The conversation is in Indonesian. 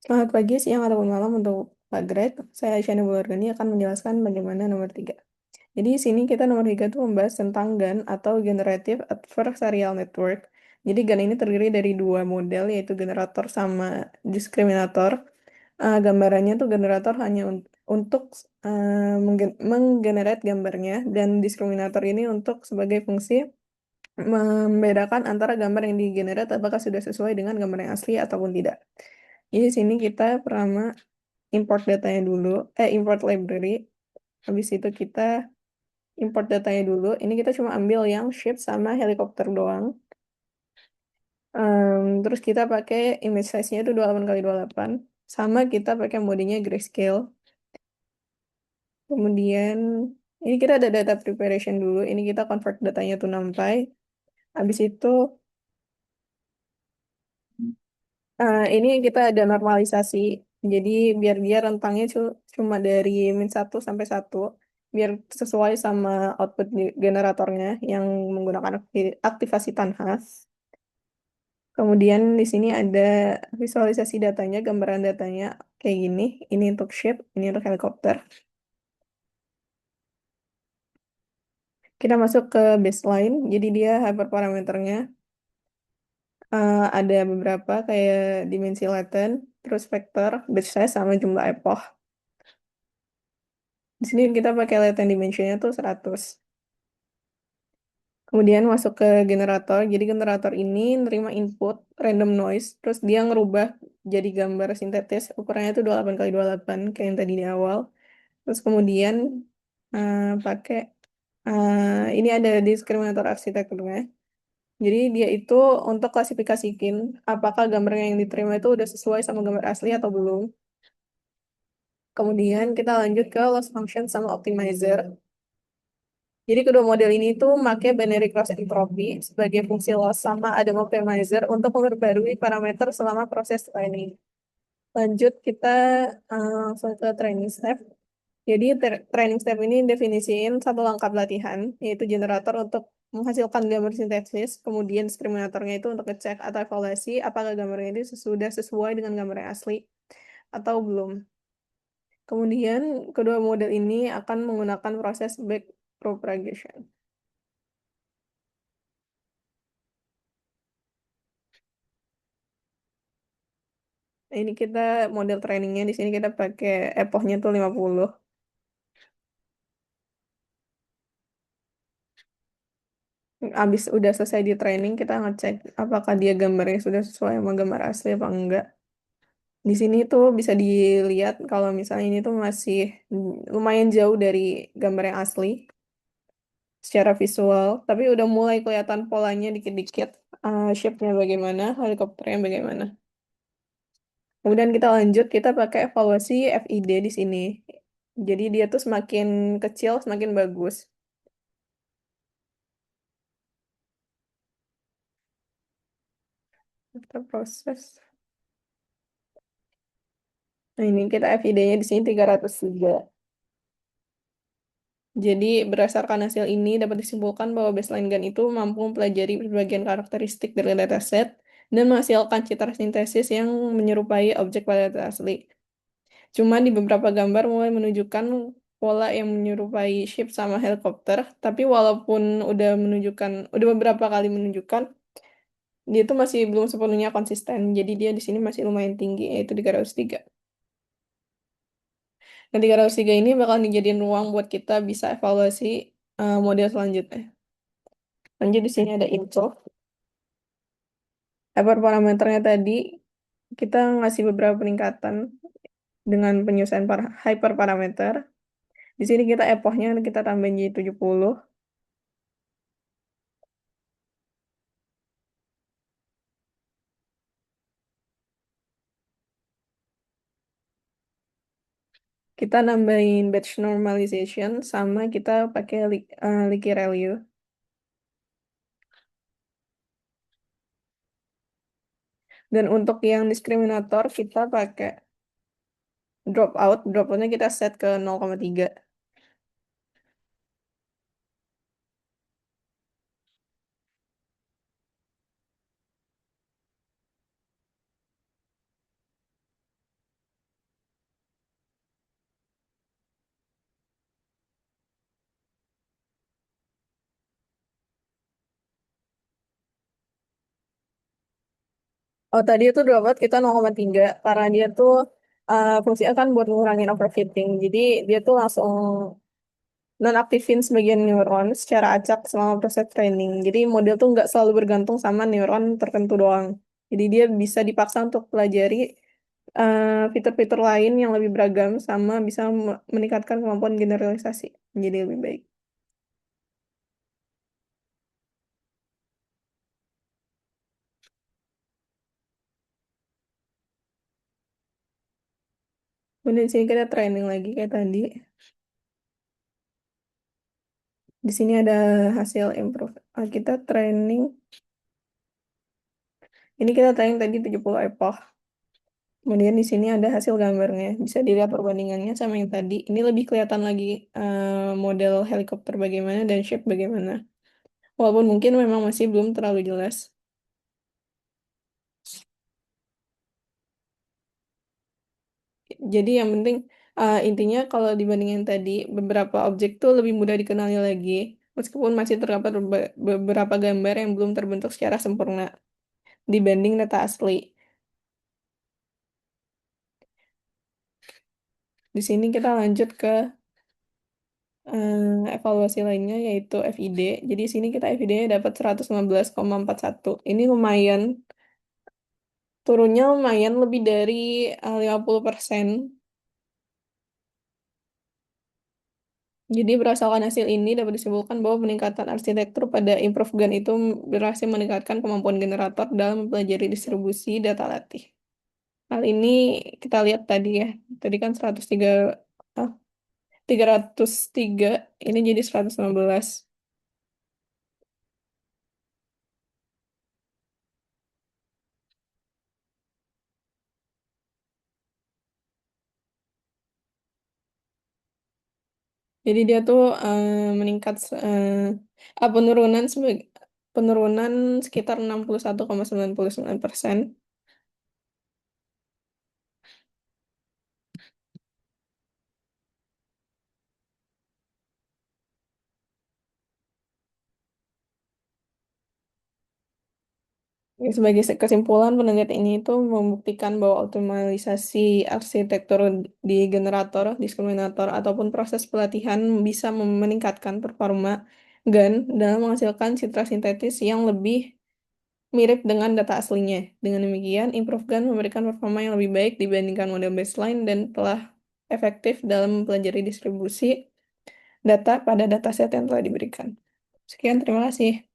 Selamat pagi, siang, ataupun malam untuk Pak Greg. Saya Aisyah Nurulwargani akan menjelaskan bagaimana nomor 3. Jadi di sini kita nomor 3 itu membahas tentang GAN atau Generative Adversarial Network. Jadi GAN ini terdiri dari dua model, yaitu generator sama diskriminator. Gambarannya tuh generator hanya untuk menggenerate gambarnya, dan diskriminator ini untuk sebagai fungsi membedakan antara gambar yang digenerate apakah sudah sesuai dengan gambar yang asli ataupun tidak. Jadi di sini kita pertama import datanya dulu, import library. Habis itu kita import datanya dulu. Ini kita cuma ambil yang ship sama helikopter doang. Terus kita pakai image size-nya itu 28 kali 28. Sama kita pakai modenya grayscale. Kemudian ini kita ada data preparation dulu. Ini kita convert datanya to NumPy. Habis itu ini kita ada normalisasi. Jadi biar dia rentangnya cuma dari -1 sampai 1, biar sesuai sama output generatornya yang menggunakan aktivasi Tanha. Kemudian di sini ada visualisasi datanya, gambaran datanya kayak gini. Ini untuk ship, ini untuk helikopter. Kita masuk ke baseline, jadi dia hyperparameternya ada beberapa kayak dimensi latent, terus vektor, batch size, sama jumlah epoch. Di sini kita pakai latent dimensionnya tuh 100. Kemudian masuk ke generator. Jadi generator ini nerima input random noise, terus dia ngerubah jadi gambar sintetis. Ukurannya itu 28 kali 28 kayak yang tadi di awal. Terus kemudian pakai ini ada diskriminator arsitekturnya. Jadi dia itu untuk klasifikasiin apakah gambar yang diterima itu udah sesuai sama gambar asli atau belum. Kemudian kita lanjut ke loss function sama optimizer. Jadi kedua model ini tuh pakai binary cross entropy sebagai fungsi loss, sama ada optimizer untuk memperbarui parameter selama proses training. Lanjut kita langsung ke training step. Jadi training step ini definisiin satu langkah latihan, yaitu generator untuk menghasilkan gambar sintesis, kemudian diskriminatornya itu untuk ngecek atau evaluasi apakah gambarnya itu sudah sesuai dengan gambar yang asli atau belum. Kemudian kedua model ini akan menggunakan proses backpropagation. Ini kita model trainingnya di sini kita pakai epochnya tuh 50. Abis udah selesai di training, kita ngecek apakah dia gambarnya sudah sesuai sama gambar asli apa enggak. Di sini tuh bisa dilihat kalau misalnya ini tuh masih lumayan jauh dari gambar yang asli secara visual, tapi udah mulai kelihatan polanya dikit-dikit, shape-nya bagaimana, helikopternya bagaimana. Kemudian kita lanjut, kita pakai evaluasi FID di sini. Jadi dia tuh semakin kecil, semakin bagus. Kita proses. Nah, ini kita FID-nya di sini 303. Jadi, berdasarkan hasil ini dapat disimpulkan bahwa baseline GAN itu mampu mempelajari berbagai karakteristik dari dataset dan menghasilkan citra sintesis yang menyerupai objek pada data asli. Cuma di beberapa gambar mulai menunjukkan pola yang menyerupai ship sama helikopter, tapi walaupun udah beberapa kali menunjukkan, dia itu masih belum sepenuhnya konsisten. Jadi dia di sini masih lumayan tinggi, yaitu 303. Dan 303 ini bakal dijadiin ruang buat kita bisa evaluasi model selanjutnya. Lanjut di sini ada info. Hyperparameternya tadi kita ngasih beberapa peningkatan dengan penyusuan hyperparameter. Di sini kita epochnya kita tambahin jadi 70. Kita nambahin batch normalization sama kita pakai Licky ReLU. Dan untuk yang diskriminator kita pakai dropoutnya kita set ke 0,3. Oh, tadi itu dapat kita 0,3 karena dia tuh fungsinya kan buat ngurangin overfitting. Jadi dia tuh langsung nonaktifin sebagian neuron secara acak selama proses training. Jadi model tuh nggak selalu bergantung sama neuron tertentu doang. Jadi dia bisa dipaksa untuk pelajari fitur-fitur lain yang lebih beragam sama bisa meningkatkan kemampuan generalisasi menjadi lebih baik. Kemudian di sini kita training lagi kayak tadi. Di sini ada hasil improve. Kita training. Ini kita training tadi 70 epoch. Kemudian di sini ada hasil gambarnya. Bisa dilihat perbandingannya sama yang tadi. Ini lebih kelihatan lagi model helikopter bagaimana dan shape bagaimana. Walaupun mungkin memang masih belum terlalu jelas. Jadi yang penting intinya kalau dibandingin tadi, beberapa objek tuh lebih mudah dikenali lagi. Meskipun masih terdapat beberapa gambar yang belum terbentuk secara sempurna dibanding data asli. Di sini kita lanjut ke evaluasi lainnya yaitu FID. Jadi di sini kita FID-nya dapat 115,41. Ini lumayan, turunnya lumayan lebih dari 50%. Jadi berdasarkan hasil ini dapat disimpulkan bahwa peningkatan arsitektur pada improve GAN itu berhasil meningkatkan kemampuan generator dalam mempelajari distribusi data latih. Hal ini kita lihat tadi ya. Tadi kan 103, ah, 303, ini jadi 115. Jadi dia tuh meningkat penurunan sekitar 61,99%. Sebagai kesimpulan, penelitian ini itu membuktikan bahwa optimalisasi arsitektur di generator, diskriminator, ataupun proses pelatihan bisa meningkatkan performa GAN dalam menghasilkan citra sintetis yang lebih mirip dengan data aslinya. Dengan demikian, Improve GAN memberikan performa yang lebih baik dibandingkan model baseline dan telah efektif dalam mempelajari distribusi data pada dataset yang telah diberikan. Sekian, terima kasih.